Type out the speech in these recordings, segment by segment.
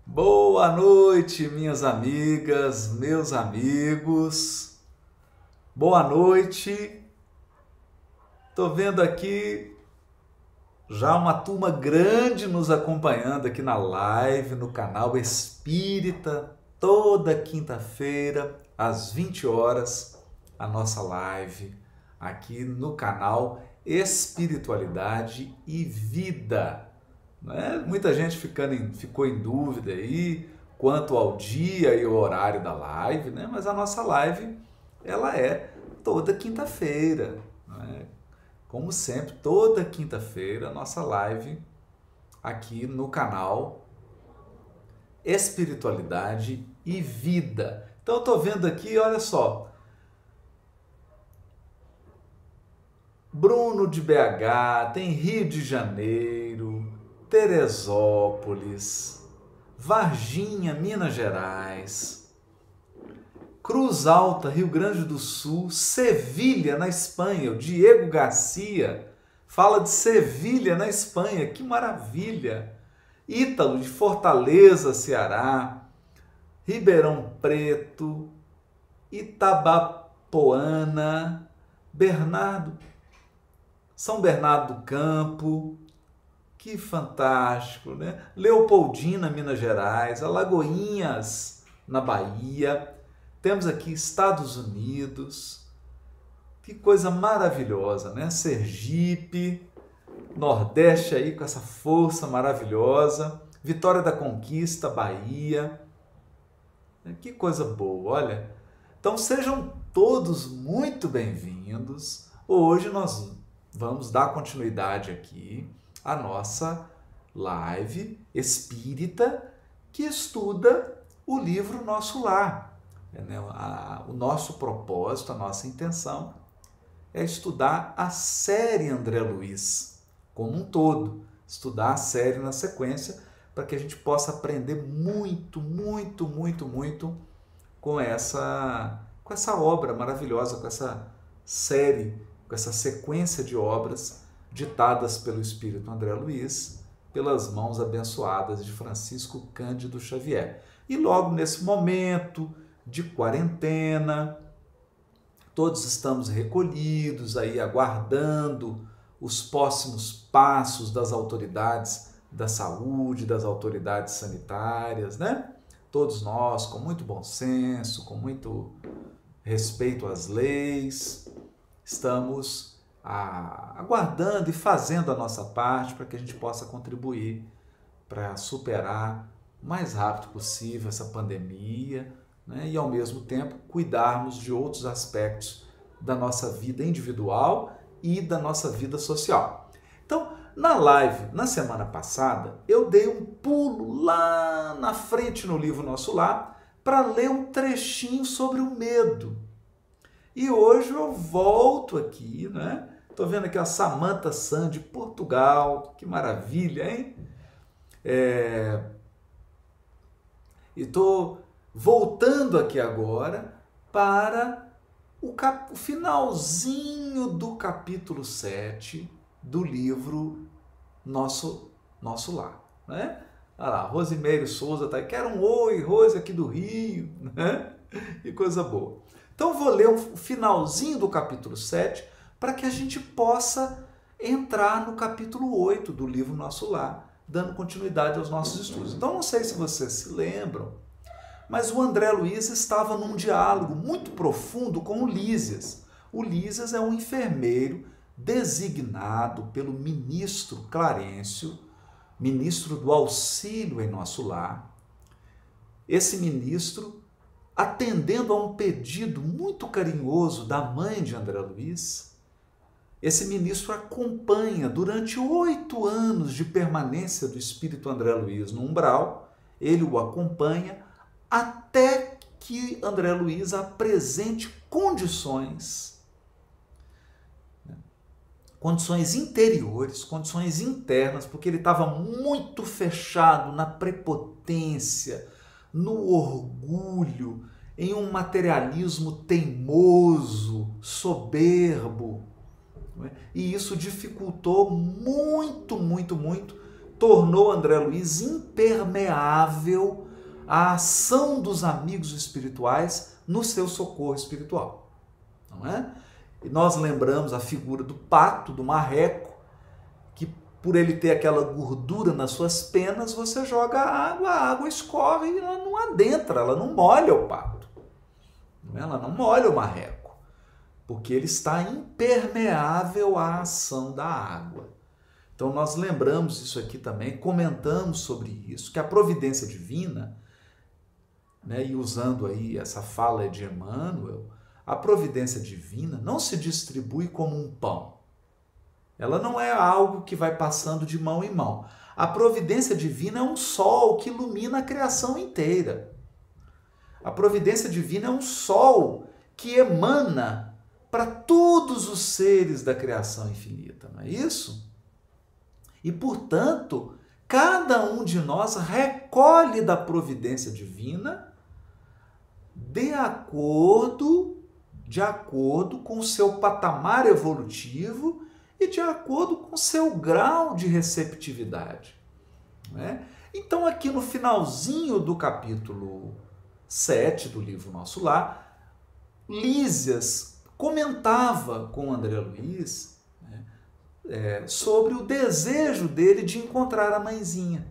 Boa noite, minhas amigas, meus amigos. Boa noite. Tô vendo aqui já uma turma grande nos acompanhando aqui na live, no canal Espírita, toda quinta-feira, às 20 horas, a nossa live aqui no canal Espiritualidade e Vida. Né? Muita gente ficou em dúvida aí quanto ao dia e o horário da live, né? Mas a nossa live ela é toda quinta-feira, né? Como sempre, toda quinta-feira a nossa live aqui no canal Espiritualidade e Vida. Então eu estou vendo aqui, olha só, Bruno de BH, tem Rio de Janeiro, Teresópolis, Varginha, Minas Gerais, Cruz Alta, Rio Grande do Sul, Sevilha, na Espanha. O Diego Garcia fala de Sevilha, na Espanha. Que maravilha! Ítalo, de Fortaleza, Ceará, Ribeirão Preto, Itabapoana, São Bernardo do Campo. Que fantástico, né? Leopoldina, Minas Gerais, Alagoinhas, na Bahia. Temos aqui Estados Unidos. Que coisa maravilhosa, né? Sergipe, Nordeste aí com essa força maravilhosa. Vitória da Conquista, Bahia. Que coisa boa, olha. Então sejam todos muito bem-vindos. Hoje nós vamos dar continuidade aqui à nossa live espírita que estuda o livro Nosso Lar. O nosso propósito, a nossa intenção é estudar a série André Luiz como um todo, estudar a série na sequência, para que a gente possa aprender muito com essa obra maravilhosa, com essa série, com essa sequência de obras ditadas pelo Espírito André Luiz, pelas mãos abençoadas de Francisco Cândido Xavier. E logo nesse momento de quarentena, todos estamos recolhidos aí, aguardando os próximos passos das autoridades da saúde, das autoridades sanitárias, né? Todos nós, com muito bom senso, com muito respeito às leis, estamos aguardando e fazendo a nossa parte para que a gente possa contribuir para superar o mais rápido possível essa pandemia, né? E, ao mesmo tempo, cuidarmos de outros aspectos da nossa vida individual e da nossa vida social. Então, na live, na semana passada, eu dei um pulo lá na frente no livro Nosso Lar para ler um trechinho sobre o medo. E hoje eu volto aqui, né? Estou vendo aqui a Samantha San de Portugal, que maravilha, hein? E estou voltando aqui agora para o finalzinho do capítulo 7 do livro Nosso Lar, né? Olha lá, Rosimeire Souza tá aí, quero um oi, Rose aqui do Rio, né? Que coisa boa. Então vou ler o finalzinho do capítulo 7 para que a gente possa entrar no capítulo 8 do livro Nosso Lar, dando continuidade aos nossos estudos. Então não sei se vocês se lembram, mas o André Luiz estava num diálogo muito profundo com o Lísias. O Lísias é um enfermeiro designado pelo ministro Clarencio, ministro do auxílio em Nosso Lar. Esse ministro, atendendo a um pedido muito carinhoso da mãe de André Luiz, esse ministro acompanha durante 8 anos de permanência do espírito André Luiz no umbral, ele o acompanha até que André Luiz apresente condições interiores, condições internas, porque ele estava muito fechado na prepotência, no orgulho, em um materialismo teimoso, soberbo. E isso dificultou muito, tornou André Luiz impermeável à ação dos amigos espirituais no seu socorro espiritual. Não é? E nós lembramos a figura do pato, do marreco, que por ele ter aquela gordura nas suas penas, você joga água, a água escorre e ela não adentra, ela não molha o pato. Ela não molha o marreco, porque ele está impermeável à ação da água. Então nós lembramos isso aqui também, comentamos sobre isso, que a providência divina, né, e usando aí essa fala de Emmanuel, a providência divina não se distribui como um pão. Ela não é algo que vai passando de mão em mão. A providência divina é um sol que ilumina a criação inteira. A providência divina é um sol que emana para todos os seres da criação infinita, não é isso? E, portanto, cada um de nós recolhe da providência divina de acordo com o seu patamar evolutivo e de acordo com o seu grau de receptividade. Né? Então, aqui no finalzinho do capítulo 7 do livro Nosso Lar, Lísias comentava com André Luiz, né, sobre o desejo dele de encontrar a mãezinha.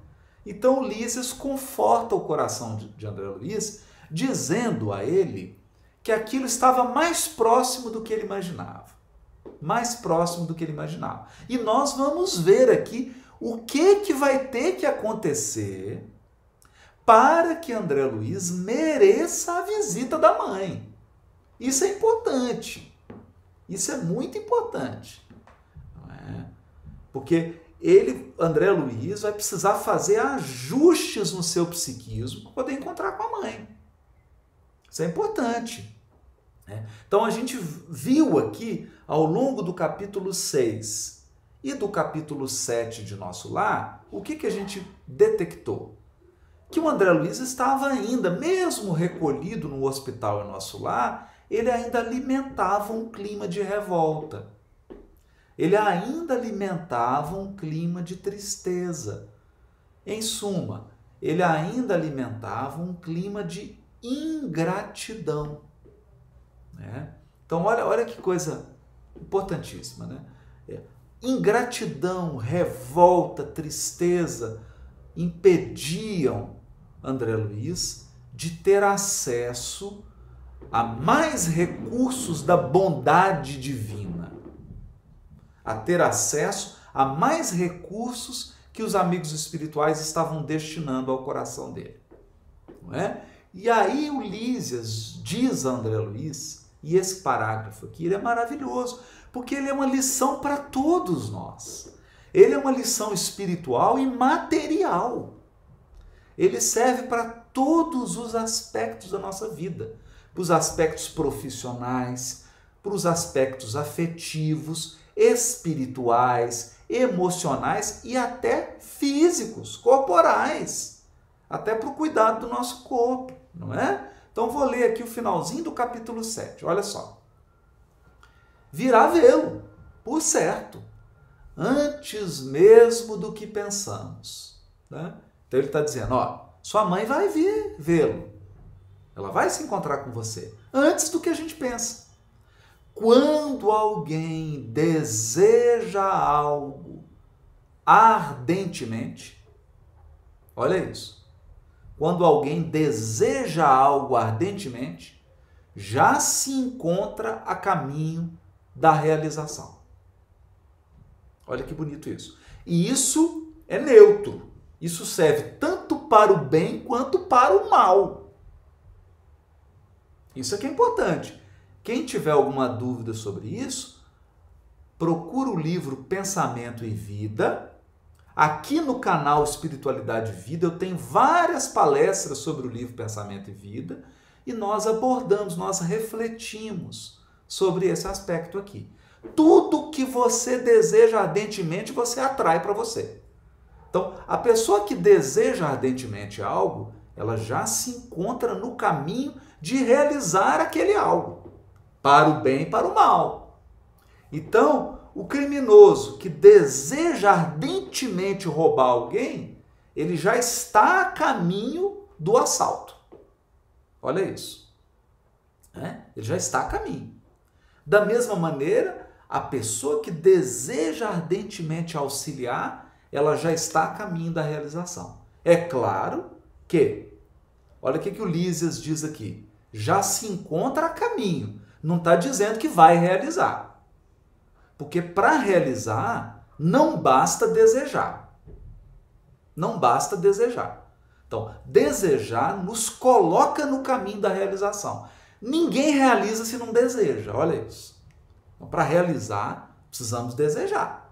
Então, Lísias conforta o coração de André Luiz, dizendo a ele que aquilo estava mais próximo do que ele imaginava. Mais próximo do que ele imaginava. E nós vamos ver aqui o que vai ter que acontecer para que André Luiz mereça a visita da mãe. Isso é importante. Isso é muito importante. Não é? Porque ele, André Luiz, vai precisar fazer ajustes no seu psiquismo para poder encontrar com a mãe. Isso é importante. Né? Então a gente viu aqui, ao longo do capítulo 6 e do capítulo 7 de Nosso Lar, o que a gente detectou? Que o André Luiz estava ainda, mesmo recolhido no hospital em Nosso Lar, ele ainda alimentava um clima de revolta. Ele ainda alimentava um clima de tristeza. Em suma, ele ainda alimentava um clima de ingratidão. Né? Então, olha que coisa importantíssima. Né? Ingratidão, revolta, tristeza impediam André Luiz de ter acesso a mais recursos da bondade divina, a ter acesso a mais recursos que os amigos espirituais estavam destinando ao coração dele. Não é? E aí o Lísias diz a André Luiz, e esse parágrafo aqui ele é maravilhoso, porque ele é uma lição para todos nós. Ele é uma lição espiritual e material. Ele serve para todos os aspectos da nossa vida, para os aspectos profissionais, para os aspectos afetivos, espirituais, emocionais e até físicos, corporais, até para o cuidado do nosso corpo, não é? Então vou ler aqui o finalzinho do capítulo 7, olha só. Virá vê-lo, por certo, antes mesmo do que pensamos. Né? Então ele está dizendo, ó, sua mãe vai vir vê-lo, ela vai se encontrar com você, antes do que a gente pensa. Quando alguém deseja algo ardentemente, olha isso, quando alguém deseja algo ardentemente, já se encontra a caminho da realização. Olha que bonito isso. E isso é neutro. Isso serve tanto para o bem quanto para o mal. Isso aqui é importante. Quem tiver alguma dúvida sobre isso, procura o livro Pensamento e Vida. Aqui no canal Espiritualidade e Vida eu tenho várias palestras sobre o livro Pensamento e Vida e nós abordamos, nós refletimos sobre esse aspecto aqui. Tudo que você deseja ardentemente, você atrai para você. Então, a pessoa que deseja ardentemente algo, ela já se encontra no caminho de realizar aquele algo, para o bem e para o mal. Então, o criminoso que deseja ardentemente roubar alguém, ele já está a caminho do assalto. Olha isso. Ele já está a caminho. Da mesma maneira, a pessoa que deseja ardentemente auxiliar, ela já está a caminho da realização. É claro que, olha o que o Lísias diz aqui, já se encontra a caminho, não está dizendo que vai realizar. Porque para realizar, não basta desejar. Não basta desejar. Então, desejar nos coloca no caminho da realização. Ninguém realiza se não deseja, olha isso. Então, para realizar, precisamos desejar.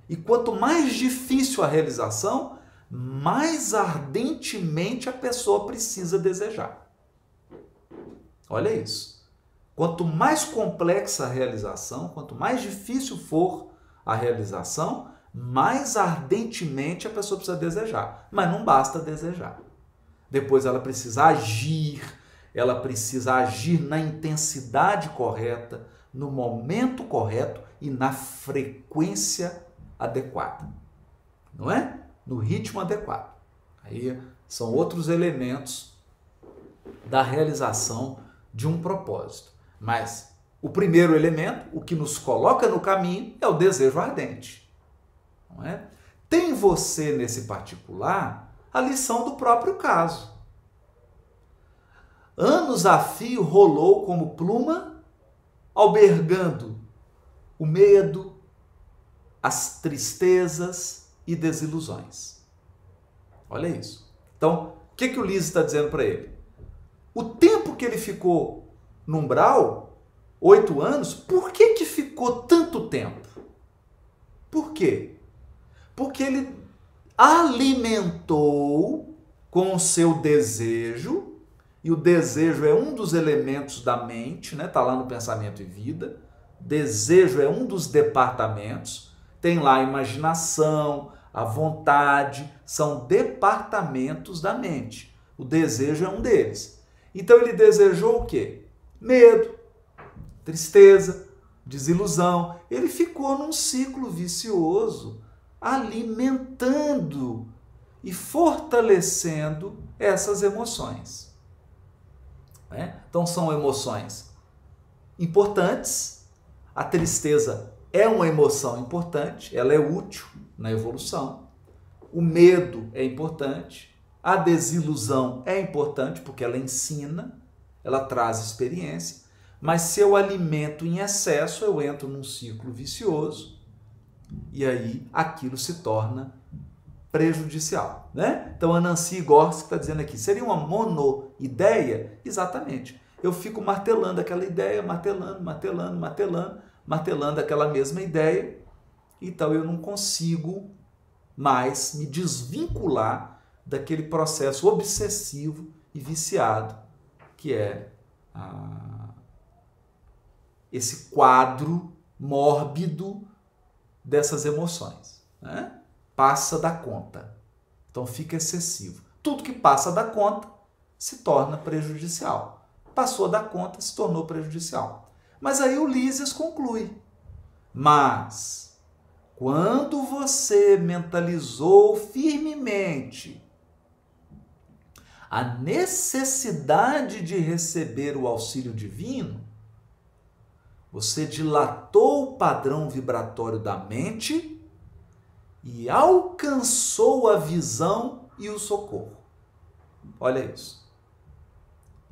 E quanto mais difícil a realização, mais ardentemente a pessoa precisa desejar. Olha isso. Quanto mais complexa a realização, quanto mais difícil for a realização, mais ardentemente a pessoa precisa desejar. Mas não basta desejar. Depois ela precisa agir na intensidade correta, no momento correto e na frequência adequada. Não é? No ritmo adequado. Aí são outros elementos da realização de um propósito. Mas o primeiro elemento, o que nos coloca no caminho, é o desejo ardente. Não é? Tem você, nesse particular, a lição do próprio caso. Anos a fio rolou como pluma, albergando o medo, as tristezas e desilusões. Olha isso. Então, o que o Lísias está dizendo para ele? O tempo que ele ficou no umbral, 8 anos, por que que ficou tanto tempo? Por quê? Porque ele alimentou com o seu desejo, e o desejo é um dos elementos da mente, né? Tá lá no Pensamento e Vida. Desejo é um dos departamentos. Tem lá a imaginação, a vontade, são departamentos da mente. O desejo é um deles. Então ele desejou o quê? Medo, tristeza, desilusão. Ele ficou num ciclo vicioso, alimentando e fortalecendo essas emoções. Então são emoções importantes. A tristeza é uma emoção importante, ela é útil na evolução. O medo é importante. A desilusão é importante porque ela ensina, ela traz experiência. Mas se eu alimento em excesso, eu entro num ciclo vicioso e aí aquilo se torna prejudicial, né? Então a Nancy Gorski está dizendo aqui, seria uma monoideia? Exatamente. Eu fico martelando aquela ideia, martelando aquela mesma ideia, então eu não consigo mais me desvincular daquele processo obsessivo e viciado que é esse quadro mórbido dessas emoções, né? Passa da conta, então fica excessivo. Tudo que passa da conta se torna prejudicial. Passou da conta, se tornou prejudicial. Mas aí o Lísias conclui, mas quando você mentalizou firmemente a necessidade de receber o auxílio divino, você dilatou o padrão vibratório da mente e alcançou a visão e o socorro. Olha isso.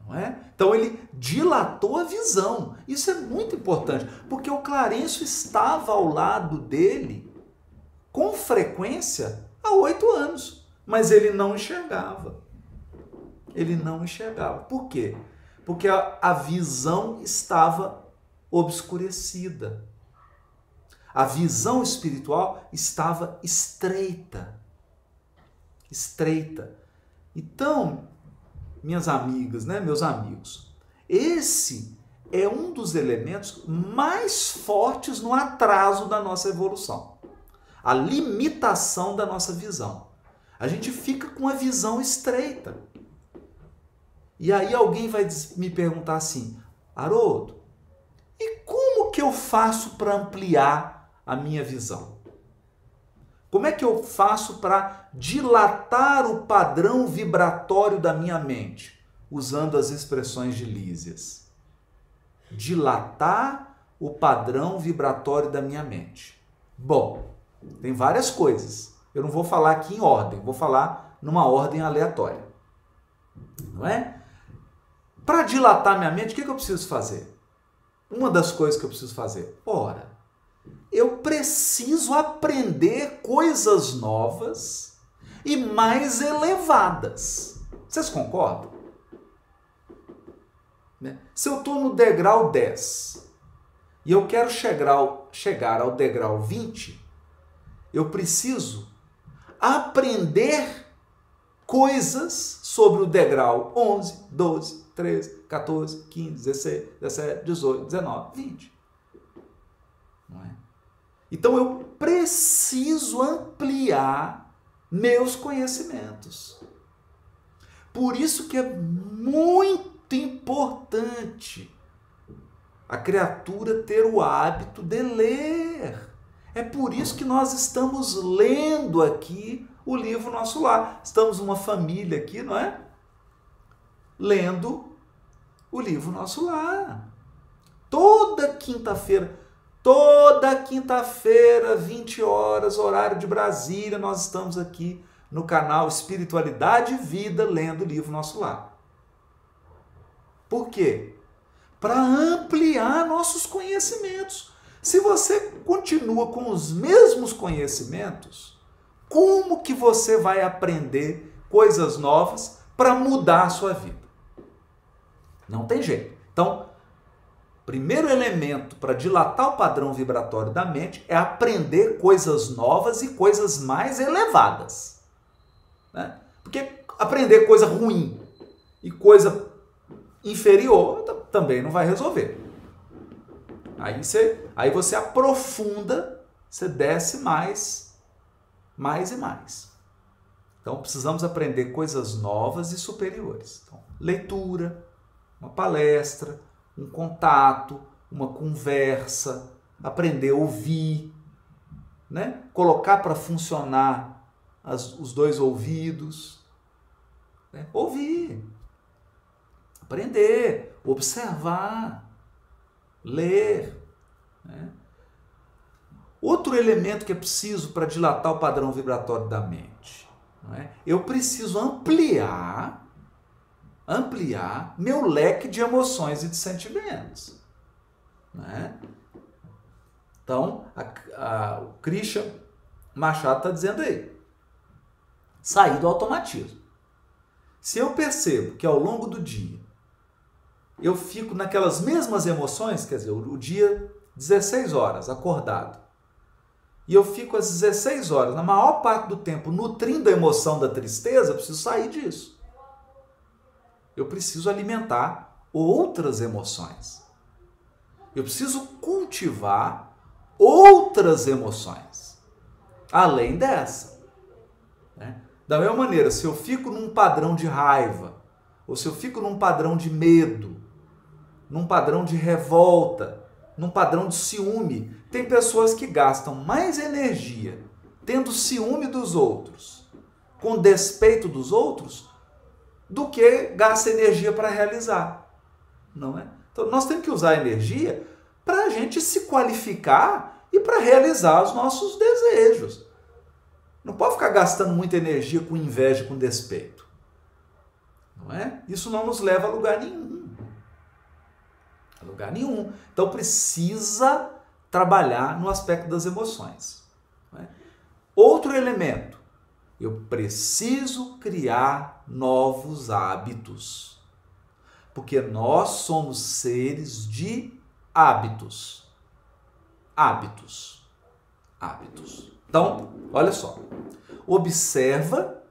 Não é? Então ele dilatou a visão. Isso é muito importante, porque o Clarencio estava ao lado dele com frequência há 8 anos, mas ele não enxergava. Ele não enxergava. Por quê? Porque a visão estava obscurecida. A visão espiritual estava estreita. Estreita. Então, minhas amigas, né, meus amigos, esse é um dos elementos mais fortes no atraso da nossa evolução. A limitação da nossa visão. A gente fica com a visão estreita. E aí alguém vai me perguntar assim, Haroldo, e como que eu faço para ampliar a minha visão? Como é que eu faço para dilatar o padrão vibratório da minha mente? Usando as expressões de Lísias. Dilatar o padrão vibratório da minha mente. Bom, tem várias coisas. Eu não vou falar aqui em ordem, vou falar numa ordem aleatória. Não é? Para dilatar minha mente, o que eu preciso fazer? Uma das coisas que eu preciso fazer, ora, eu preciso aprender coisas novas e mais elevadas. Vocês concordam? Se eu estou no degrau 10 e eu quero chegar ao degrau 20, eu preciso aprender coisas sobre o degrau 11, 12, 13, 14, 15, 16, 17, 18, 19, 20. Não é? Então eu preciso ampliar meus conhecimentos. Por isso que é muito importante a criatura ter o hábito de ler. É por isso que nós estamos lendo aqui o livro Nosso Lar. Estamos uma família aqui, não é? Lendo o livro Nosso Lar. Toda quinta-feira, 20 horas, horário de Brasília, nós estamos aqui no canal Espiritualidade e Vida, lendo o livro Nosso Lar. Por quê? Para ampliar nossos conhecimentos. Se você continua com os mesmos conhecimentos, como que você vai aprender coisas novas para mudar a sua vida? Não tem jeito. Então, primeiro elemento para dilatar o padrão vibratório da mente é aprender coisas novas e coisas mais elevadas. Né? Porque aprender coisa ruim e coisa inferior também não vai resolver. Aí você aprofunda, você desce mais e mais. Então precisamos aprender coisas novas e superiores. Então, leitura, uma palestra, um contato, uma conversa, aprender a ouvir, né? Colocar para funcionar os dois ouvidos, né? Ouvir, aprender, observar, ler. Né? Outro elemento que é preciso para dilatar o padrão vibratório da mente, não é? Eu preciso ampliar meu leque de emoções e de sentimentos. Né? Então, o Christian Machado está dizendo aí, sair do automatismo. Se eu percebo que ao longo do dia eu fico naquelas mesmas emoções, quer dizer, o dia 16 horas acordado, e eu fico às 16 horas, na maior parte do tempo, nutrindo a emoção da tristeza, eu preciso sair disso. Eu preciso alimentar outras emoções. Eu preciso cultivar outras emoções, além dessa. Né? Da mesma maneira, se eu fico num padrão de raiva, ou se eu fico num padrão de medo, num padrão de revolta, num padrão de ciúme, tem pessoas que gastam mais energia tendo ciúme dos outros, com despeito dos outros, do que gasta energia para realizar. Não é? Então nós temos que usar a energia para a gente se qualificar e para realizar os nossos desejos. Não pode ficar gastando muita energia com inveja, com despeito. Não é? Isso não nos leva a lugar nenhum. A lugar nenhum. Então precisa trabalhar no aspecto das emoções. Não é? Outro elemento. Eu preciso criar novos hábitos. Porque nós somos seres de hábitos. Hábitos. Então, olha só. Observa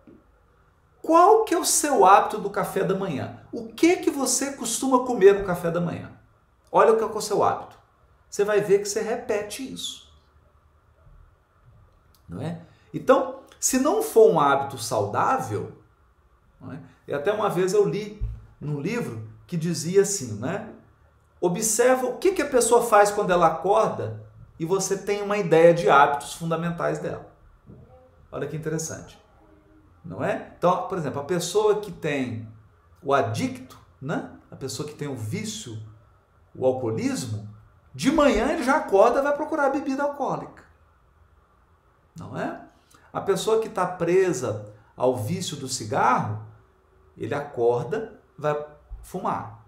qual que é o seu hábito do café da manhã. O que você costuma comer no café da manhã? Olha o que é o seu hábito. Você vai ver que você repete isso. Não é? Então, se não for um hábito saudável, não é? E até uma vez eu li num livro que dizia assim, né? Observa o que a pessoa faz quando ela acorda e você tem uma ideia de hábitos fundamentais dela. Olha que interessante. Não é? Então, por exemplo, a pessoa que tem o adicto, né? A pessoa que tem o vício, o alcoolismo, de manhã ele já acorda e vai procurar bebida alcoólica. Não é? A pessoa que está presa ao vício do cigarro, ele acorda, vai fumar.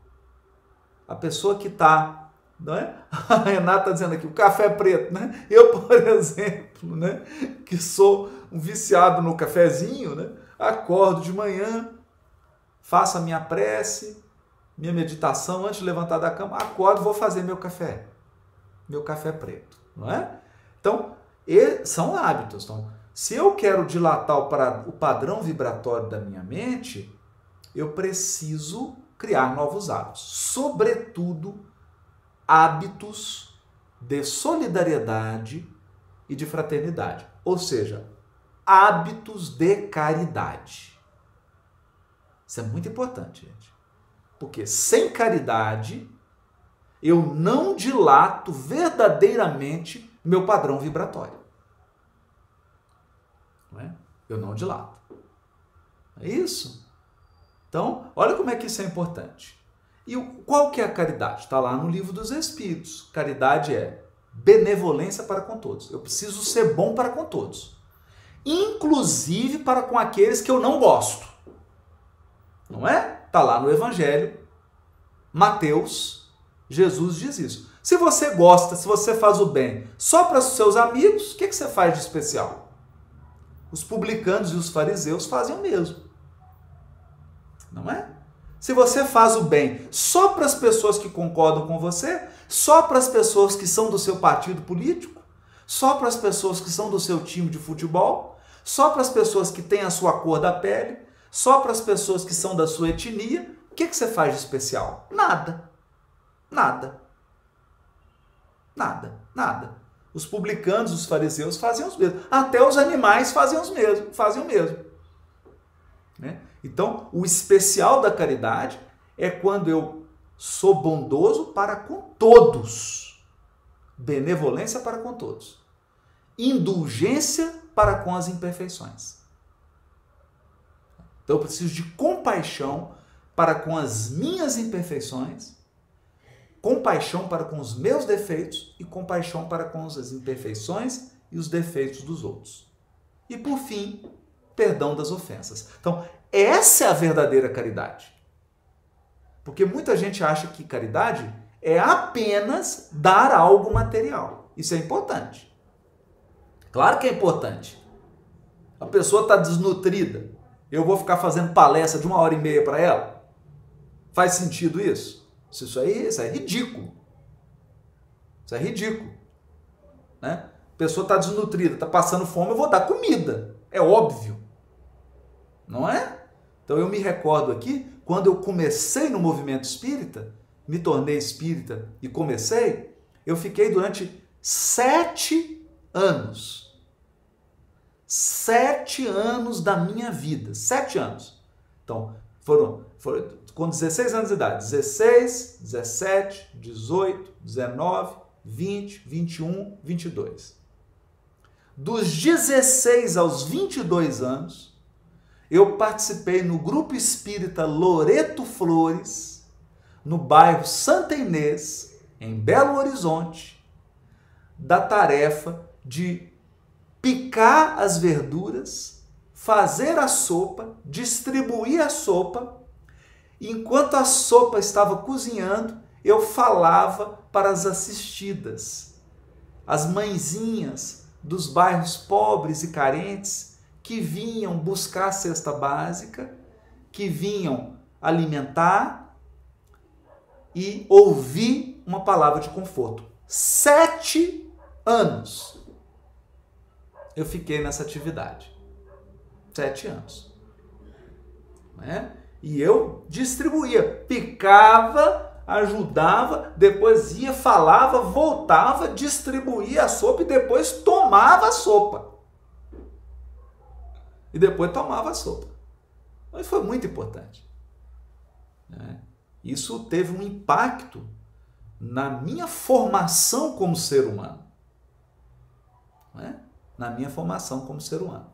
A pessoa que está, não é? A Renata está dizendo aqui, o café preto, né? Eu, por exemplo, né? Que sou um viciado no cafezinho, né? Acordo de manhã, faço a minha prece, minha meditação antes de levantar da cama, acordo e vou fazer meu café preto, não é? Então, são hábitos. Então, se eu quero dilatar o padrão vibratório da minha mente, eu preciso criar novos hábitos. Sobretudo, hábitos de solidariedade e de fraternidade. Ou seja, hábitos de caridade. Isso é muito importante, gente. Porque sem caridade, eu não dilato verdadeiramente meu padrão vibratório. Não é? Eu não dilato. É isso? Então, olha como é que isso é importante. E qual que é a caridade? Está lá no Livro dos Espíritos. Caridade é benevolência para com todos. Eu preciso ser bom para com todos. Inclusive para com aqueles que eu não gosto. Não é? Está lá no Evangelho. Mateus, Jesus diz isso. Se você gosta, se você faz o bem só para os seus amigos, o que você faz de especial? Os publicanos e os fariseus fazem o mesmo. Não é? Se você faz o bem só para as pessoas que concordam com você, Só para as pessoas que são do seu partido político? Só para as pessoas que são do seu time de futebol? Só para as pessoas que têm a sua cor da pele? Só para as pessoas que são da sua etnia? O que você faz de especial? Nada. Nada. Nada. Nada. Os publicanos, os fariseus faziam os mesmos. Até os animais faziam o mesmo. Né? Então, o especial da caridade é quando eu sou bondoso para com todos. Benevolência para com todos. Indulgência para com as imperfeições. Então eu preciso de compaixão para com as minhas imperfeições, compaixão para com os meus defeitos e compaixão para com as imperfeições e os defeitos dos outros. E por fim, perdão das ofensas. Então, essa é a verdadeira caridade. Porque muita gente acha que caridade é apenas dar algo material. Isso é importante. Claro que é importante. A pessoa está desnutrida. Eu vou ficar fazendo palestra de 1h30 para ela? Faz sentido isso? Isso é ridículo. Isso é ridículo. Né? A pessoa está desnutrida, está passando fome, eu vou dar comida. É óbvio. Não é? Então eu me recordo aqui, quando eu comecei no movimento espírita, me tornei espírita e comecei, eu fiquei durante 7 anos. 7 anos da minha vida. 7 anos. Então, foram com 16 anos de idade. 16, 17, 18, 19, 20, 21, 22. Dos 16 aos 22 anos, eu participei no Grupo Espírita Loreto Flores, no bairro Santa Inês, em Belo Horizonte, da tarefa de picar as verduras, fazer a sopa, distribuir a sopa. Enquanto a sopa estava cozinhando, eu falava para as assistidas, as mãezinhas dos bairros pobres e carentes que vinham buscar a cesta básica, que vinham alimentar e ouvir uma palavra de conforto. 7 anos eu fiquei nessa atividade. 7 anos. Né? E eu distribuía, picava, ajudava, depois ia, falava, voltava, distribuía a sopa e depois tomava a sopa. E depois tomava a sopa. Mas foi muito importante. Né? Isso teve um impacto na minha formação como ser humano. Né? Na minha formação como ser humano.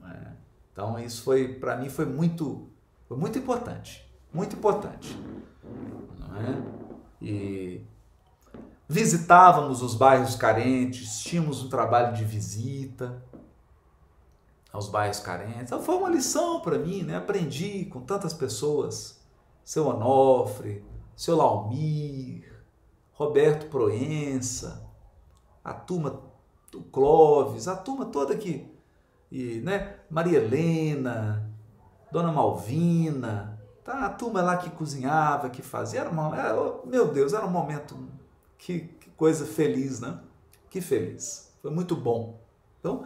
Né? Então isso foi, para mim, foi muito importante. Muito importante. Né? E visitávamos os bairros carentes, tínhamos um trabalho de visita aos bairros carentes. Então foi uma lição para mim, né? Aprendi com tantas pessoas, seu Onofre, seu Laumir, Roberto Proença, a turma do Clóvis, a turma toda aqui, e, né? Maria Helena, Dona Malvina, tá? A turma lá que cozinhava, que fazia, meu Deus, era um momento, que coisa feliz, né? Que feliz, foi muito bom. Então,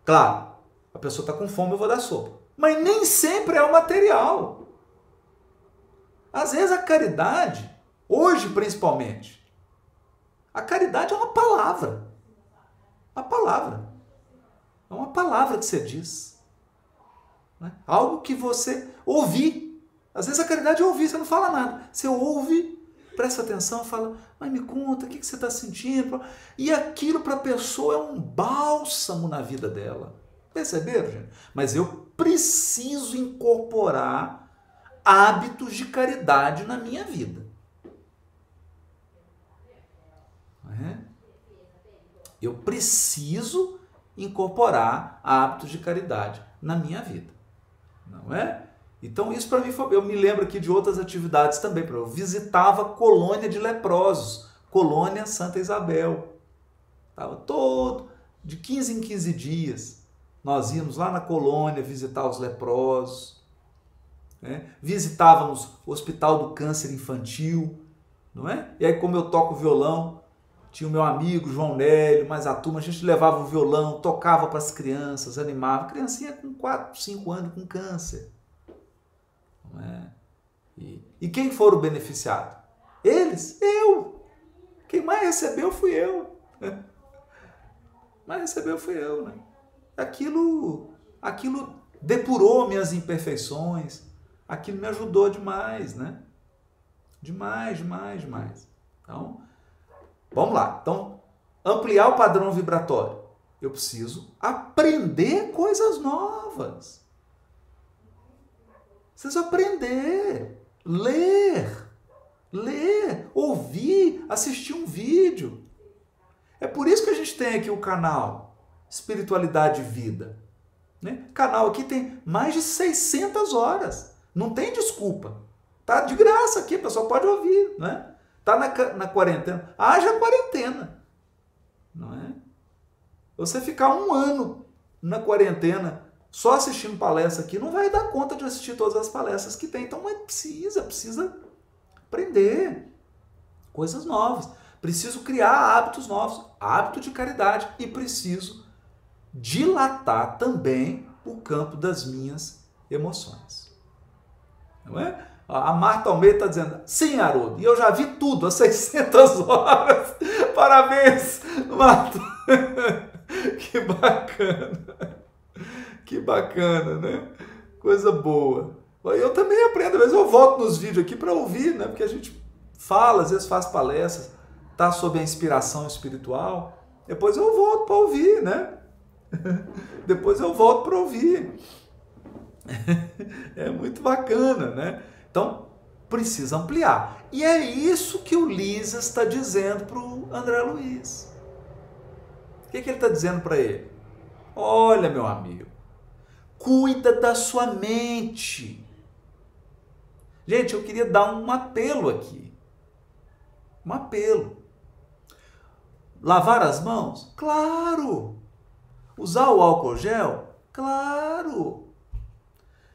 claro, a pessoa está com fome, eu vou dar sopa. Mas nem sempre é o material. Às vezes a caridade, hoje principalmente, a caridade é uma palavra. Uma palavra. É uma palavra que você diz. Né? Algo que você ouvi. Às vezes a caridade é ouvir, você não fala nada. Você ouve, presta atenção, fala, mas me conta, o que você está sentindo? E aquilo para a pessoa é um bálsamo na vida dela. Perceberam, gente? Mas eu preciso incorporar hábitos de caridade na minha vida. Eu preciso incorporar hábitos de caridade na minha vida. Não é? Então isso para mim foi... Eu me lembro aqui de outras atividades também. Eu visitava a colônia de leprosos, colônia Santa Isabel. Estava todo, de 15 em 15 dias. Nós íamos lá na colônia visitar os leprosos. Né? Visitávamos o Hospital do Câncer Infantil, não é? E aí, como eu toco violão, tinha o meu amigo João Nélio, mais a turma, a gente levava o violão, tocava para as crianças, animava. Criancinha com 4, 5 anos com câncer. Não é? E quem foram beneficiados? Eles? Eu! Quem mais recebeu fui eu. Mais recebeu fui eu, né? Aquilo depurou minhas imperfeições, aquilo me ajudou demais, né? Demais. Então, vamos lá. Então, ampliar o padrão vibratório. Eu preciso aprender coisas novas. Preciso aprender, ler, ouvir, assistir um vídeo. É por isso que a gente tem aqui o canal Espiritualidade e Vida. Né? Canal aqui tem mais de 600 horas. Não tem desculpa. Tá de graça aqui, a pessoa pode ouvir. Né? Tá na quarentena. Haja quarentena. Não é? Você ficar um ano na quarentena só assistindo palestra aqui, não vai dar conta de assistir todas as palestras que tem. Então precisa aprender coisas novas. Preciso criar hábitos novos, hábito de caridade, e preciso dilatar também o campo das minhas emoções. Não é? A Marta Almeida está dizendo, sim, Haroldo, e eu já vi tudo, às 600 horas. Parabéns, Marta. Que bacana. Que bacana, né? Coisa boa. Eu também aprendo, às vezes eu volto nos vídeos aqui para ouvir, né? Porque a gente fala, às vezes faz palestras, tá sob a inspiração espiritual, depois eu volto para ouvir, né? Depois eu volto para ouvir. É muito bacana, né? Então, precisa ampliar. E é isso que o Lisa está dizendo para o André Luiz. O que ele está dizendo para ele? Olha, meu amigo, cuida da sua mente. Gente, eu queria dar um apelo aqui. Um apelo. Lavar as mãos? Claro. Usar o álcool gel? Claro.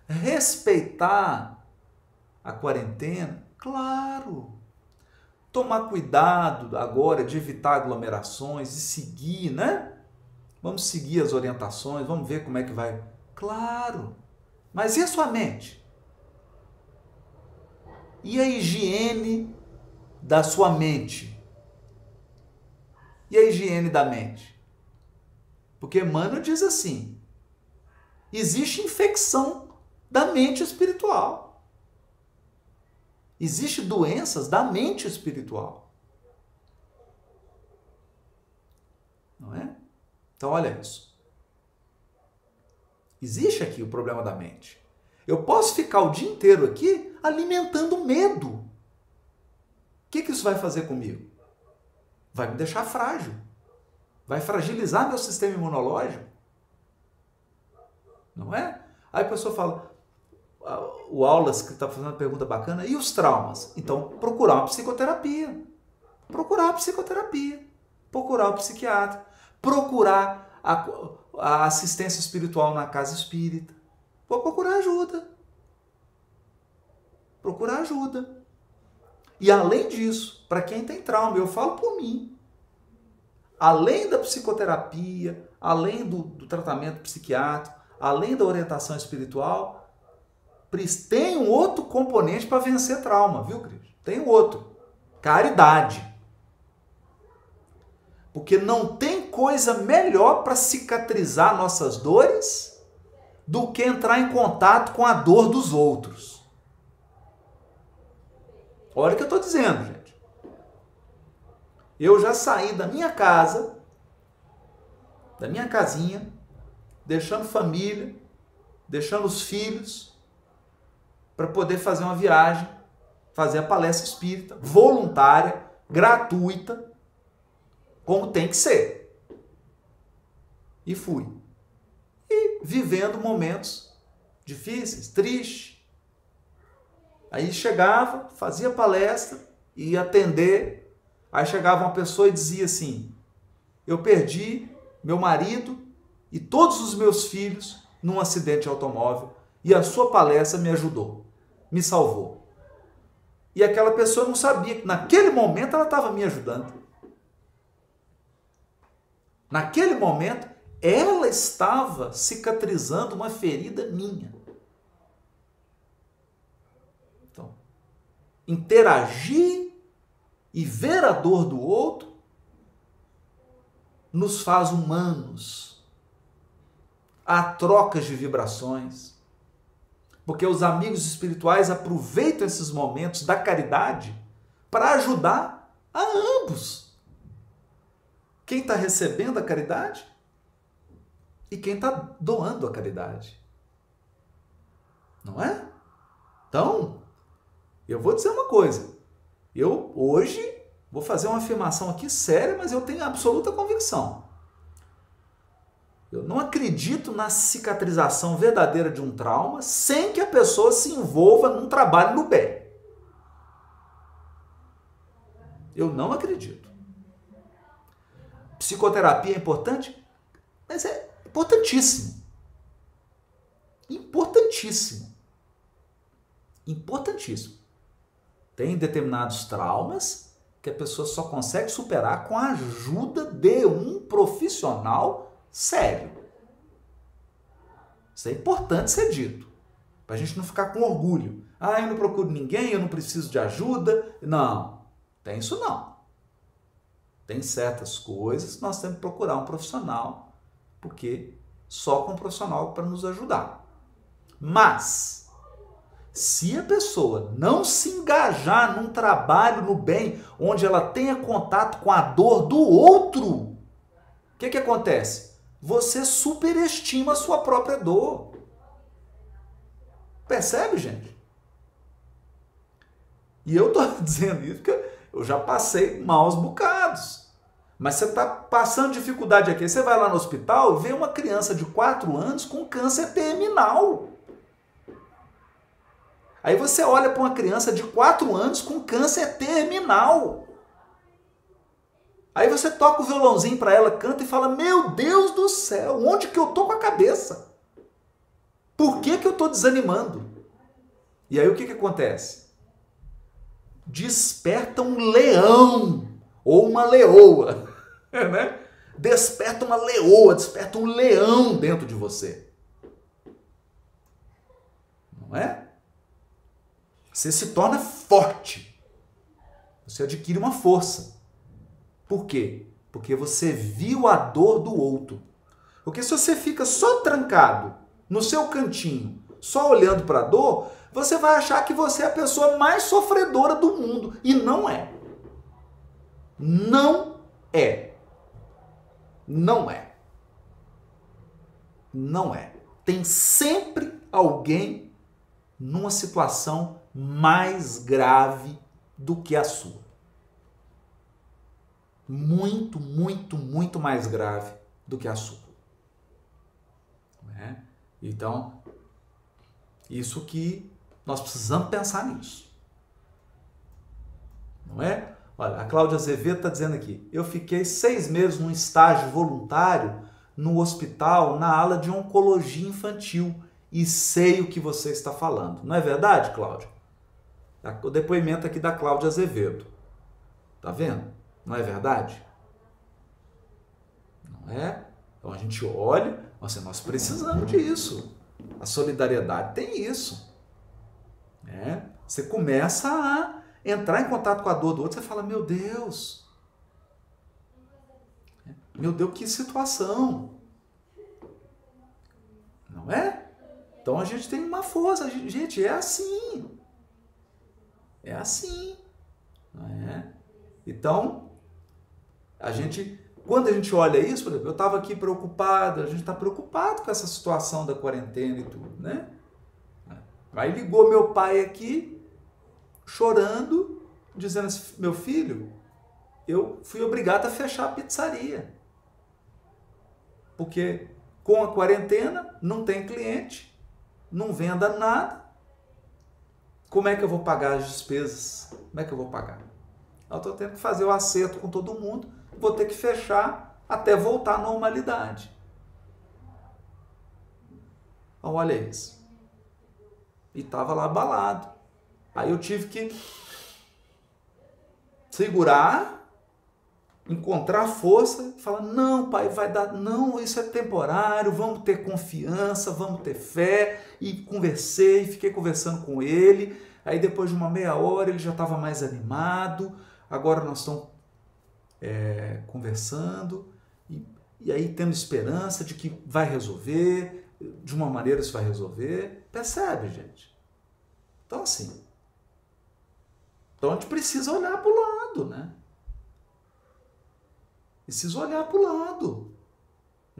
Respeitar a quarentena? Claro. Tomar cuidado agora de evitar aglomerações e seguir, né? Vamos seguir as orientações, vamos ver como é que vai. Claro. Mas e a sua mente? E a higiene da sua mente? E a higiene da mente? Porque Emmanuel diz assim, existe infecção da mente espiritual. Existem doenças da mente espiritual. Não é? Então, olha isso. Existe aqui o problema da mente. Eu posso ficar o dia inteiro aqui alimentando medo. O que isso vai fazer comigo? Vai me deixar frágil. Vai fragilizar meu sistema imunológico. Não é? Aí a pessoa fala, o Aulas que está fazendo uma pergunta bacana, e os traumas? Então, procurar uma psicoterapia. Procurar o psiquiatra. Procurar a assistência espiritual na casa espírita. Vou procurar ajuda. E além disso, para quem tem trauma, eu falo por mim, além da psicoterapia, além do tratamento psiquiátrico, além da orientação espiritual, tem um outro componente para vencer trauma, viu, Cris? Tem outro. Caridade. Porque não tem coisa melhor para cicatrizar nossas dores do que entrar em contato com a dor dos outros. Olha o que eu estou dizendo, gente. Eu já saí da minha casa, da minha casinha, deixando família, deixando os filhos, para poder fazer uma viagem, fazer a palestra espírita, voluntária, gratuita, como tem que ser. E fui. E vivendo momentos difíceis, tristes. Aí chegava, fazia palestra, ia atender. Aí chegava uma pessoa e dizia assim, eu perdi meu marido e todos os meus filhos num acidente de automóvel e a sua palestra me ajudou, me salvou. E aquela pessoa não sabia que naquele momento ela estava me ajudando. Naquele momento, ela estava cicatrizando uma ferida minha. Então, interagir e ver a dor do outro nos faz humanos. Há trocas de vibrações. Porque os amigos espirituais aproveitam esses momentos da caridade para ajudar a ambos. Quem está recebendo a caridade e quem está doando a caridade. Não é? Então, eu vou dizer uma coisa. Eu hoje vou fazer uma afirmação aqui séria, mas eu tenho absoluta convicção. Eu não acredito na cicatrização verdadeira de um trauma sem que a pessoa se envolva num trabalho no bem. Eu não acredito. Psicoterapia é importante? Mas é importantíssimo. Importantíssimo. Importantíssimo. Tem determinados traumas que a pessoa só consegue superar com a ajuda de um profissional sério. Isso é importante ser dito. Para a gente não ficar com orgulho. Ah, eu não procuro ninguém, eu não preciso de ajuda. Não, tem isso não. Tem certas coisas que nós temos que procurar um profissional, porque só com um profissional para nos ajudar. Mas, se a pessoa não se engajar num trabalho no bem, onde ela tenha contato com a dor do outro, o que acontece? Você superestima a sua própria dor. Percebe, gente? E eu estou dizendo isso porque eu já passei maus bocados. Mas você está passando dificuldade aqui. Você vai lá no hospital e vê uma criança de 4 anos com câncer terminal. Aí você olha para uma criança de 4 anos com câncer terminal. Aí você toca o violãozinho para ela, canta e fala, meu Deus do céu, onde que eu tô com a cabeça? Por que eu tô desanimando? E aí o que acontece? Desperta um leão ou uma leoa, né? Desperta uma leoa, desperta um leão dentro de você. Não é? Você se torna forte. Você adquire uma força. Por quê? Porque você viu a dor do outro. Porque se você fica só trancado no seu cantinho, só olhando para a dor, você vai achar que você é a pessoa mais sofredora do mundo. E não é. Não é. Não é. Não é. Tem sempre alguém numa situação mais grave do que a sua. Muito, muito, muito mais grave do que a sua. Né? Então, isso que nós precisamos pensar nisso. Não é? Olha, a Cláudia Azevedo está dizendo aqui, eu fiquei 6 meses num estágio voluntário no hospital na ala de oncologia infantil e sei o que você está falando. Não é verdade, Cláudia? O depoimento aqui da Cláudia Azevedo. Tá vendo? Não é verdade? Não é? Então a gente olha, nossa, nós precisamos disso. A solidariedade tem isso. Né? Você começa a entrar em contato com a dor do outro, você fala, meu Deus, que situação. Não é? Então a gente tem uma força, gente, é assim. É assim. Não é? Então, quando a gente olha isso, por exemplo, eu estava aqui preocupado, a gente está preocupado com essa situação da quarentena e tudo, né? Aí ligou meu pai aqui, chorando, dizendo assim, meu filho, eu fui obrigado a fechar a pizzaria. Porque com a quarentena não tem cliente, não venda nada. Como é que eu vou pagar as despesas? Como é que eu vou pagar? Eu estou tendo que fazer o acerto com todo mundo, vou ter que fechar até voltar à normalidade. Então, olha isso. E estava lá abalado. Aí eu tive que segurar, encontrar força e falar, não, pai, vai dar, não, isso é temporário, vamos ter confiança, vamos ter fé. E conversei, fiquei conversando com ele, aí depois de uma meia hora ele já estava mais animado, agora nós estamos conversando e aí tendo esperança de que vai resolver, de uma maneira isso vai resolver. Percebe, gente? Então assim, então a gente precisa olhar para o lado, né? Precisa olhar para o lado.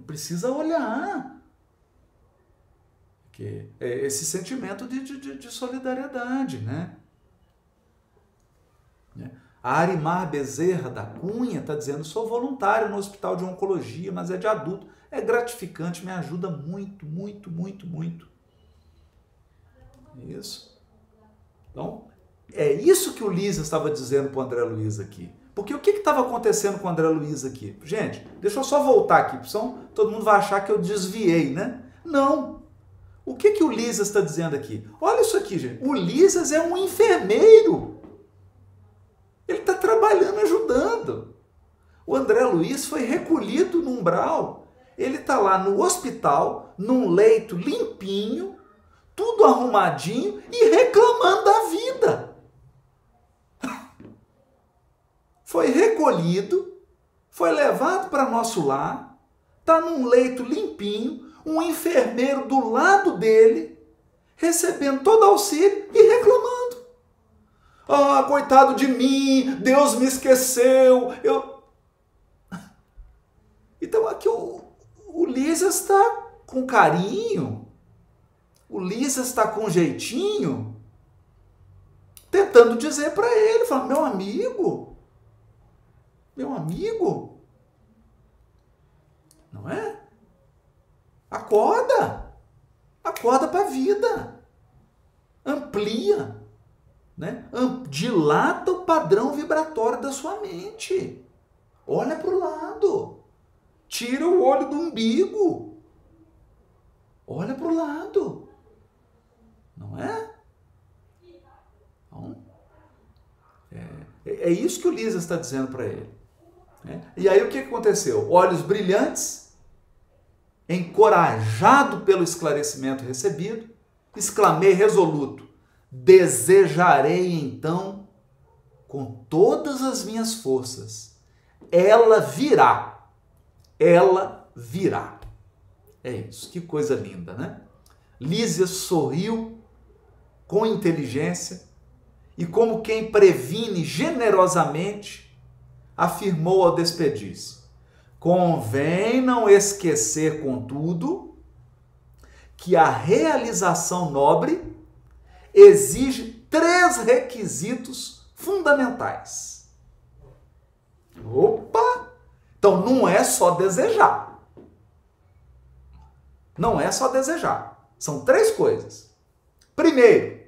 Precisa olhar. Que é esse sentimento de solidariedade, né? A Arimar Bezerra da Cunha está dizendo, sou voluntário no Hospital de Oncologia, mas é de adulto. É gratificante, me ajuda muito, muito, muito, muito. Isso. Então, é isso que o Lísia estava dizendo para o André Luiz aqui. Porque o que estava acontecendo com o André Luiz aqui? Gente, deixa eu só voltar aqui, senão todo mundo vai achar que eu desviei, né? Não. O que o Lísias está dizendo aqui? Olha isso aqui, gente. O Lísias é um enfermeiro. Ele está trabalhando, ajudando. O André Luiz foi recolhido no umbral. Ele está lá no hospital, num leito limpinho, tudo arrumadinho e reclamando da vida. Foi recolhido, foi levado para nosso lar, está num leito limpinho, um enfermeiro do lado dele, recebendo todo auxílio e reclamando. Ah, coitado de mim, Deus me esqueceu. Então aqui o Lísias está com carinho, o Lísias está com jeitinho, tentando dizer para ele, falando, meu amigo, não é? Acorda para a vida, amplia, né? Dilata o padrão vibratório da sua mente, olha para o lado, tira o olho do umbigo, olha para o lado, não é? Então, é isso que o Lísias está dizendo para ele. E aí o que aconteceu? Olhos brilhantes, encorajado pelo esclarecimento recebido, exclamei resoluto, desejarei então com todas as minhas forças, ela virá. É isso, que coisa linda, né? Lísias sorriu com inteligência e como quem previne generosamente, afirmou ao despedir-se, convém não esquecer, contudo, que a realização nobre exige 3 requisitos fundamentais. Opa! Então não é só desejar. Não é só desejar. São 3 coisas. Primeiro,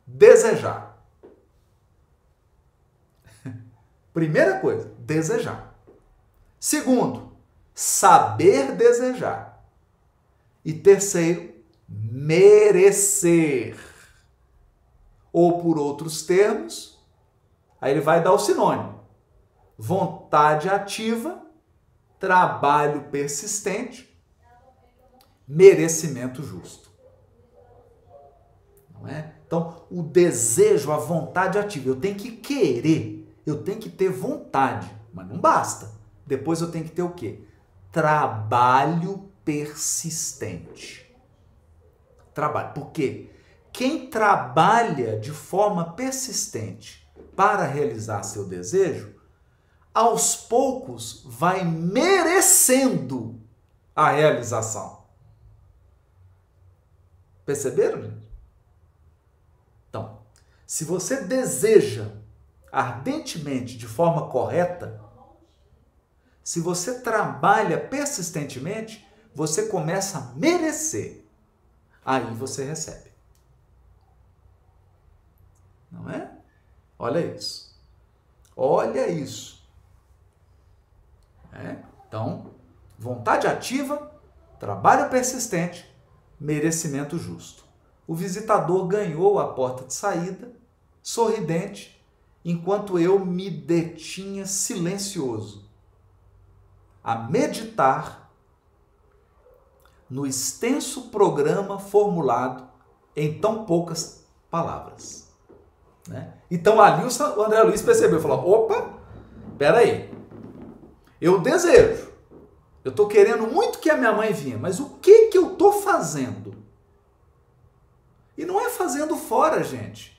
desejar. Primeira coisa, desejar. Segundo, saber desejar. E terceiro, merecer. Ou por outros termos, aí ele vai dar o sinônimo. Vontade ativa, trabalho persistente, merecimento justo. Não é? Então, o desejo, a vontade ativa, eu tenho que querer. Eu tenho que ter vontade, mas não basta. Depois eu tenho que ter o quê? Trabalho persistente. Trabalho. Por quê? Quem trabalha de forma persistente para realizar seu desejo, aos poucos vai merecendo a realização. Perceberam, gente? Então, se você deseja ardentemente, de forma correta, se você trabalha persistentemente, você começa a merecer. Aí você recebe. Não é? Olha isso. Olha isso. Então, vontade ativa, trabalho persistente, merecimento justo. O visitador ganhou a porta de saída, sorridente, enquanto eu me detinha silencioso a meditar no extenso programa formulado em tão poucas palavras. Né? Então ali o André Luiz percebeu, falou, opa, peraí, eu desejo, eu estou querendo muito que a minha mãe vinha, mas o que eu estou fazendo? E não é fazendo fora, gente.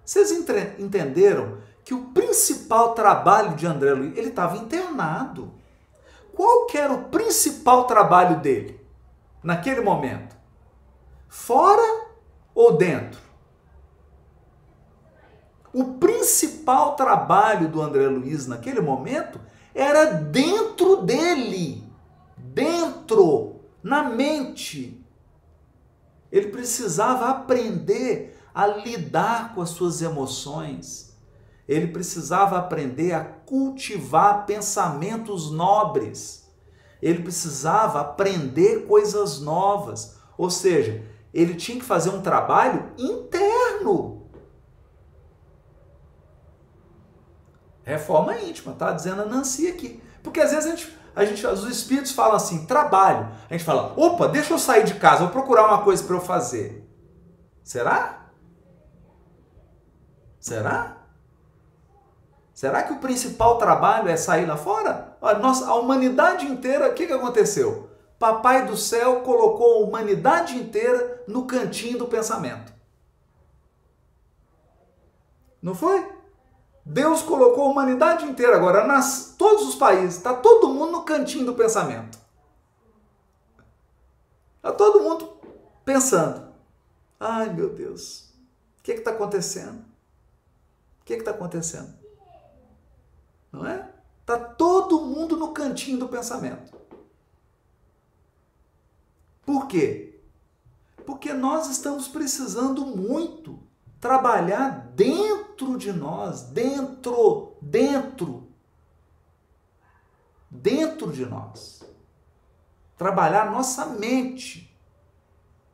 Vocês entenderam que o principal trabalho de André Luiz, ele estava internado. Qual que era o principal trabalho dele naquele momento? Fora ou dentro? O principal trabalho do André Luiz naquele momento era dentro dele, dentro, na mente. Ele precisava aprender a lidar com as suas emoções. Ele precisava aprender a cultivar pensamentos nobres. Ele precisava aprender coisas novas. Ou seja, ele tinha que fazer um trabalho interno. Reforma íntima, tá dizendo a Nancy aqui. Porque às vezes os espíritos falam assim, trabalho. A gente fala, opa, deixa eu sair de casa, vou procurar uma coisa para eu fazer. Será? Será? Será que o principal trabalho é sair lá fora? Olha, a humanidade inteira, o que aconteceu? Papai do céu colocou a humanidade inteira no cantinho do pensamento. Não foi? Deus colocou a humanidade inteira agora, todos os países, está todo mundo no cantinho do pensamento. Está todo mundo pensando. Ai, meu Deus, o que está acontecendo? O que está acontecendo? Não é? Está todo mundo no cantinho do pensamento. Por quê? Porque nós estamos precisando muito trabalhar dentro de nós, dentro de nós. Trabalhar nossa mente,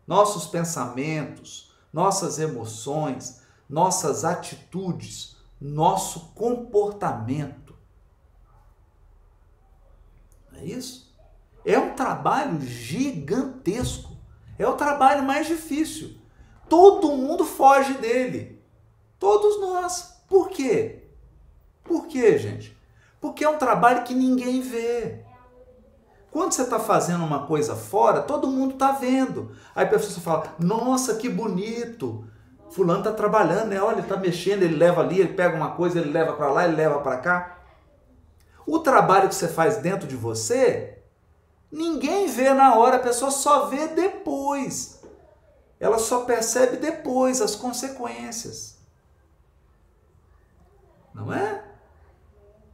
nossos pensamentos, nossas emoções, nossas atitudes, nosso comportamento. Não é isso? É um trabalho gigantesco. É o trabalho mais difícil. Todo mundo foge dele. Todos nós. Por quê? Por quê, gente? Porque é um trabalho que ninguém vê. Quando você está fazendo uma coisa fora, todo mundo está vendo. Aí a pessoa fala, nossa, que bonito. Fulano está trabalhando, né? Olha, está mexendo, ele leva ali, ele pega uma coisa, ele leva para lá, ele leva para cá. O trabalho que você faz dentro de você, ninguém vê na hora, a pessoa só vê depois. Ela só percebe depois as consequências. Não é?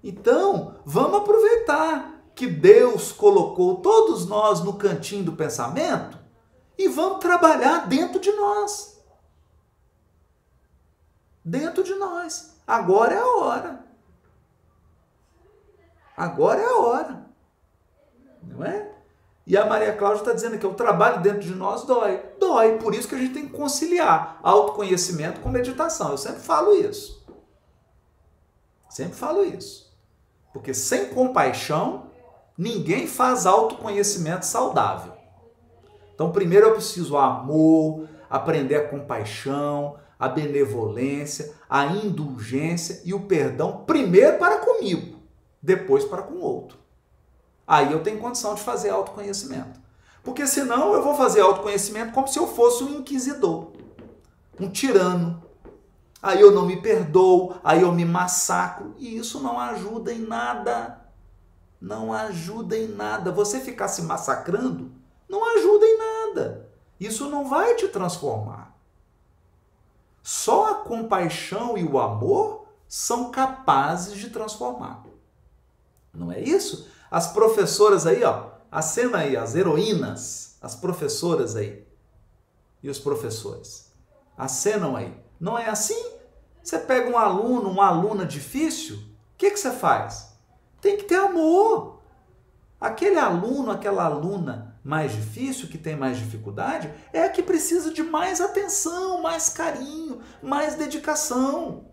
Então, vamos aproveitar que Deus colocou todos nós no cantinho do pensamento e vamos trabalhar dentro de nós. Dentro de nós. Agora é a hora. Agora é a hora. Não é? E a Maria Cláudia está dizendo que o trabalho dentro de nós dói. Dói, por isso que a gente tem que conciliar autoconhecimento com meditação. Eu sempre falo isso. Sempre falo isso. Porque sem compaixão, ninguém faz autoconhecimento saudável. Então, primeiro eu preciso o amor, aprender a compaixão, a benevolência, a indulgência e o perdão, primeiro para comigo, depois para com o outro. Aí eu tenho condição de fazer autoconhecimento. Porque senão eu vou fazer autoconhecimento como se eu fosse um inquisidor, um tirano. Aí eu não me perdoo, aí eu me massacro. E isso não ajuda em nada. Não ajuda em nada. Você ficar se massacrando não ajuda em nada. Isso não vai te transformar. Só a compaixão e o amor são capazes de transformar. Não é isso? As professoras aí, ó, acena aí, as heroínas, as professoras aí e os professores, acenam aí. Não é assim? Você pega um aluno, uma aluna difícil, o que você faz? Tem que ter amor. Aquele aluno, aquela aluna mais difícil, que tem mais dificuldade, é a que precisa de mais atenção, mais carinho, mais dedicação.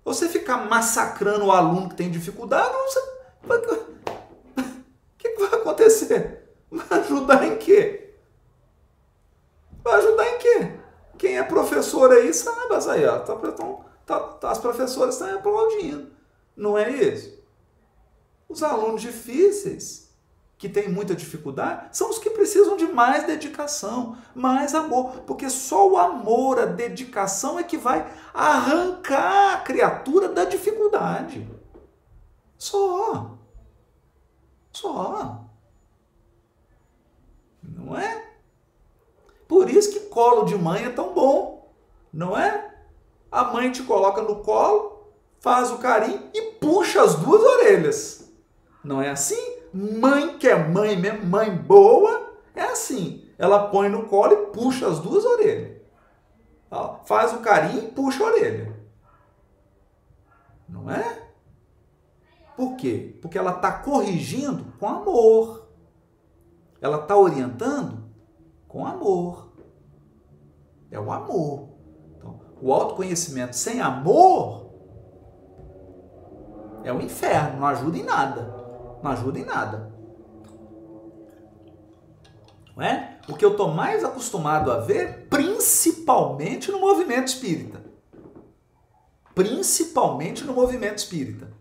Você ficar massacrando o aluno que tem dificuldade, o que vai acontecer? Vai ajudar em quê? Vai ajudar em quê? Quem é professor aí sabe, mas aí, ó, as professoras estão aplaudindo. Não é isso? Os alunos difíceis, que têm muita dificuldade, são os que precisam de mais dedicação, mais amor, porque só o amor, a dedicação é que vai arrancar a criatura da dificuldade. Só. Não é? Por isso que colo de mãe é tão bom, não é? A mãe te coloca no colo, faz o carinho e puxa as duas orelhas. Não é assim? Mãe que é mãe mesmo, mãe boa, é assim. Ela põe no colo e puxa as duas orelhas. Faz o carinho e puxa a orelha. Não é? Por quê? Porque ela está corrigindo com amor. Ela está orientando com amor. É o amor. Então, o autoconhecimento sem amor é o inferno, não ajuda em nada. Não ajuda em nada. Não é? O que eu estou mais acostumado a ver, principalmente no movimento espírita. Principalmente no movimento espírita.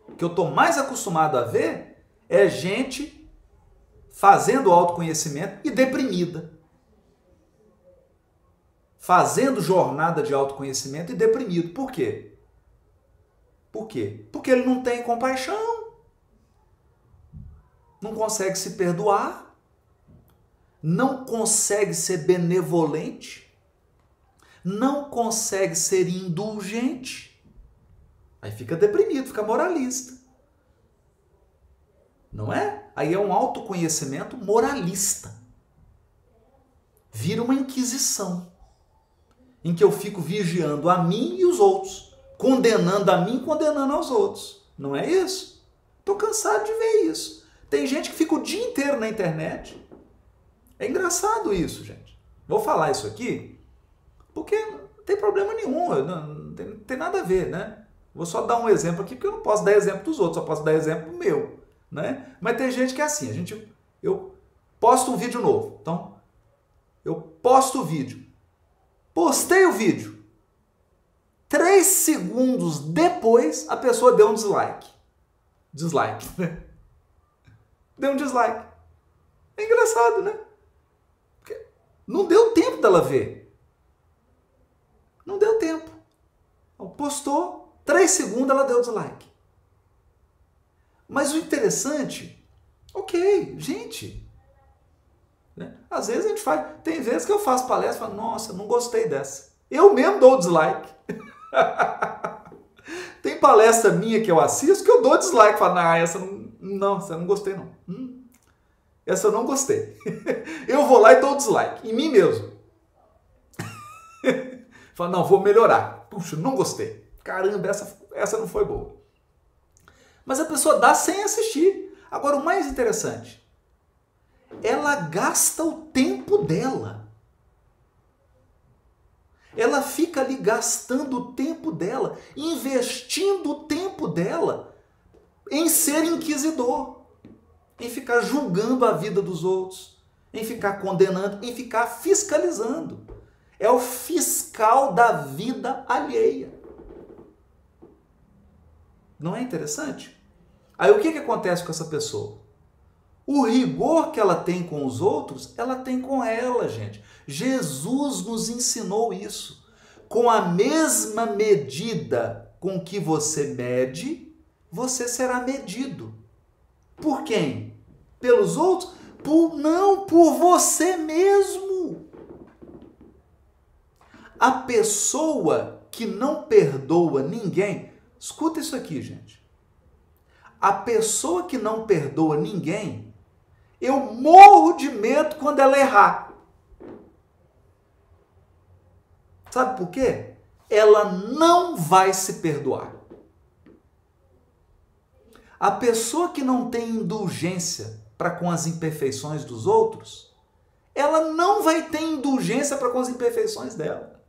O que eu estou mais acostumado a ver é gente fazendo autoconhecimento e deprimida. Fazendo jornada de autoconhecimento e deprimido. Por quê? Por quê? Porque ele não tem compaixão. Não consegue se perdoar, não consegue ser benevolente, não consegue ser indulgente. Aí fica deprimido, fica moralista. Não é? Aí é um autoconhecimento moralista. Vira uma inquisição, em que eu fico vigiando a mim e os outros, condenando a mim e condenando aos outros. Não é isso? Estou cansado de ver isso. Tem gente que fica o dia inteiro na internet. É engraçado isso, gente. Vou falar isso aqui porque não tem problema nenhum, não tem nada a ver, né? Vou só dar um exemplo aqui porque eu não posso dar exemplo dos outros, só posso dar exemplo meu, né? Mas tem gente que é assim, eu posto um vídeo novo. Então, eu posto o vídeo. Postei o vídeo. 3 segundos depois, a pessoa deu um dislike. Dislike, né? Deu um dislike. É engraçado, né? Porque não deu tempo dela ver. Não deu tempo. Postou, 3 segundos ela deu dislike. Mas o interessante, ok, gente, né? Às vezes a gente faz, tem vezes que eu faço palestra e falo, nossa, não gostei dessa. Eu mesmo dou dislike. Tem palestra minha que eu assisto que eu dou dislike, falo, essa não gostei não. Essa eu não gostei. Eu vou lá e dou dislike, em mim mesmo. Falo, não, vou melhorar. Puxa, não gostei. Caramba, essa não foi boa. Mas a pessoa dá sem assistir. Agora, o mais interessante, ela gasta o tempo dela. Ela fica ali gastando o tempo dela, investindo o tempo dela em ser inquisidor, em ficar julgando a vida dos outros, em ficar condenando, em ficar fiscalizando. É o fiscal da vida alheia. Não é interessante? Aí o que acontece com essa pessoa? O rigor que ela tem com os outros, ela tem com ela, gente. Jesus nos ensinou isso. Com a mesma medida com que você mede, você será medido. Por quem? Pelos outros? Não, por você mesmo. A pessoa que não perdoa ninguém, escuta isso aqui, gente. A pessoa que não perdoa ninguém, eu morro de medo quando ela errar. Sabe por quê? Ela não vai se perdoar. A pessoa que não tem indulgência para com as imperfeições dos outros, ela não vai ter indulgência para com as imperfeições dela.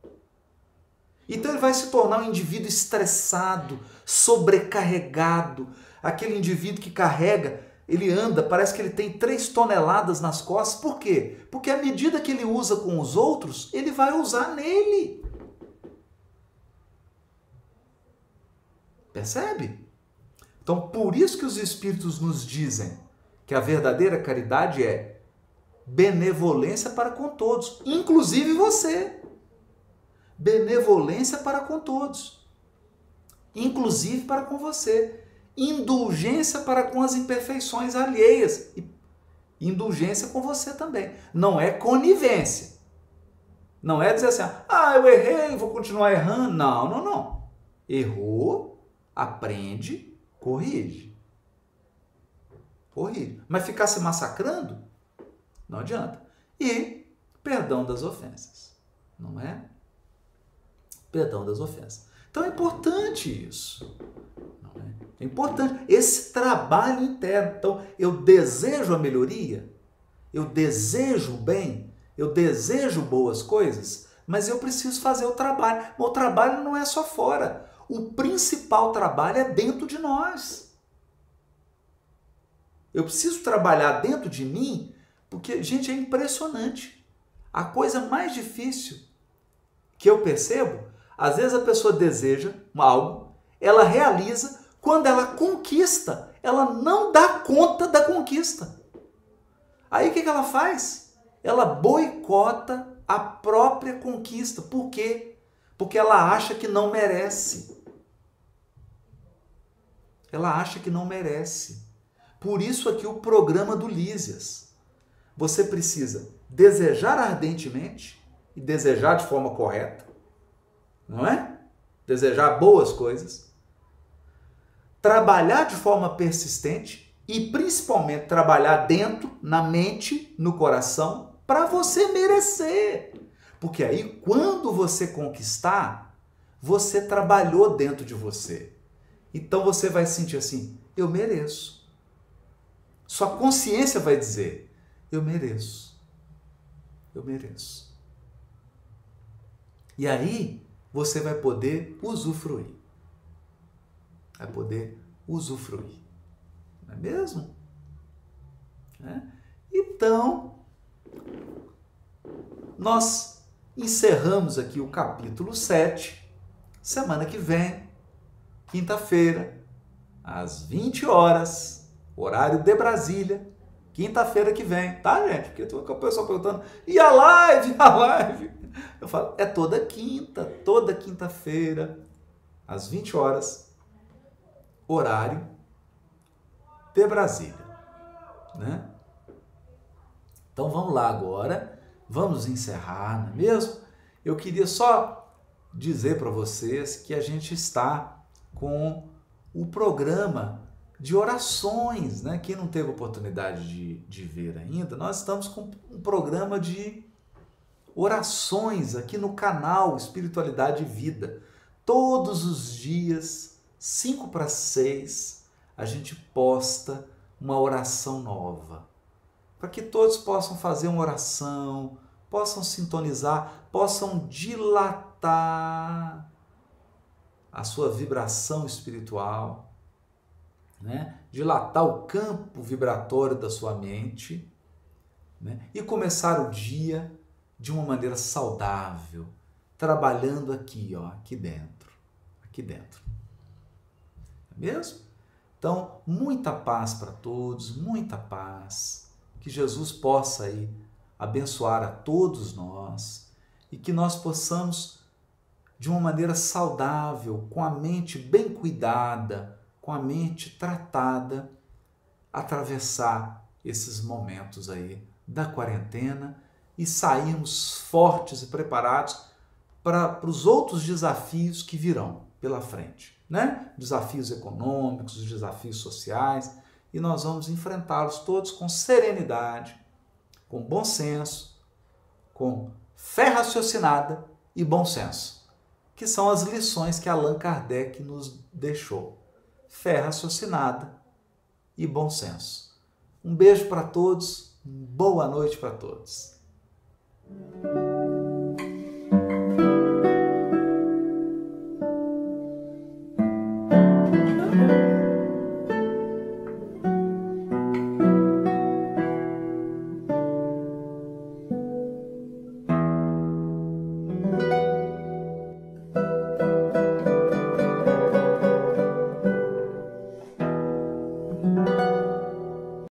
Então ele vai se tornar um indivíduo estressado, sobrecarregado, aquele indivíduo que carrega, ele anda, parece que ele tem 3 toneladas nas costas. Por quê? Porque à medida que ele usa com os outros, ele vai usar nele. Percebe? Então, por isso que os Espíritos nos dizem que a verdadeira caridade é benevolência para com todos, inclusive você. Benevolência para com todos, inclusive para com você. Indulgência para com as imperfeições alheias. E indulgência com você também. Não é conivência. Não é dizer assim, eu errei, vou continuar errando. Não, não, não. Errou, aprende, corrige. Corrige. Mas ficar se massacrando, não adianta. E perdão das ofensas. Não é? Perdão das ofensas. Então é importante isso. É importante esse trabalho interno. Então, eu desejo a melhoria, eu desejo o bem, eu desejo boas coisas, mas eu preciso fazer o trabalho. O trabalho não é só fora. O principal trabalho é dentro de nós. Eu preciso trabalhar dentro de mim, porque, gente, é impressionante. A coisa mais difícil que eu percebo, às vezes a pessoa deseja algo, ela realiza. Quando ela conquista, ela não dá conta da conquista. Aí o que ela faz? Ela boicota a própria conquista. Por quê? Porque ela acha que não merece. Ela acha que não merece. Por isso aqui o programa do Lísias. Você precisa desejar ardentemente e desejar de forma correta, não é? Desejar boas coisas. Trabalhar de forma persistente e principalmente trabalhar dentro, na mente, no coração, para você merecer. Porque aí, quando você conquistar, você trabalhou dentro de você. Então você vai sentir assim, eu mereço. Sua consciência vai dizer, eu mereço. Eu mereço. E aí, você vai poder usufruir. Vai poder usufruir. Não é mesmo? Então, nós encerramos aqui o capítulo 7. Semana que vem, quinta-feira, às 20 horas, horário de Brasília, quinta-feira que vem, tá, gente? Porque tem uma pessoa perguntando, e a live? A live? Eu falo, é toda quinta-feira, às 20 horas, horário de Brasília, né? Então vamos lá agora, vamos encerrar, não é mesmo? Eu queria só dizer para vocês que a gente está com o programa de orações, né? Quem não teve oportunidade de ver ainda, nós estamos com um programa de orações aqui no canal Espiritualidade e Vida. Todos os dias, 5 para 6, a gente posta uma oração nova, para que todos possam fazer uma oração, possam sintonizar, possam dilatar a sua vibração espiritual, né? Dilatar o campo vibratório da sua mente, né? E começar o dia de uma maneira saudável, trabalhando aqui, ó, aqui dentro. É mesmo? Então, muita paz para todos, muita paz. Que Jesus possa aí abençoar a todos nós e que nós possamos, de uma maneira saudável, com a mente bem cuidada, com a mente tratada, atravessar esses momentos aí da quarentena e sairmos fortes e preparados para os outros desafios que virão pela frente, né? Desafios econômicos, desafios sociais, e nós vamos enfrentá-los todos com serenidade, com bom senso, com fé raciocinada e bom senso, que são as lições que Allan Kardec nos deixou. Fé raciocinada e bom senso. Um beijo para todos, boa noite para todos.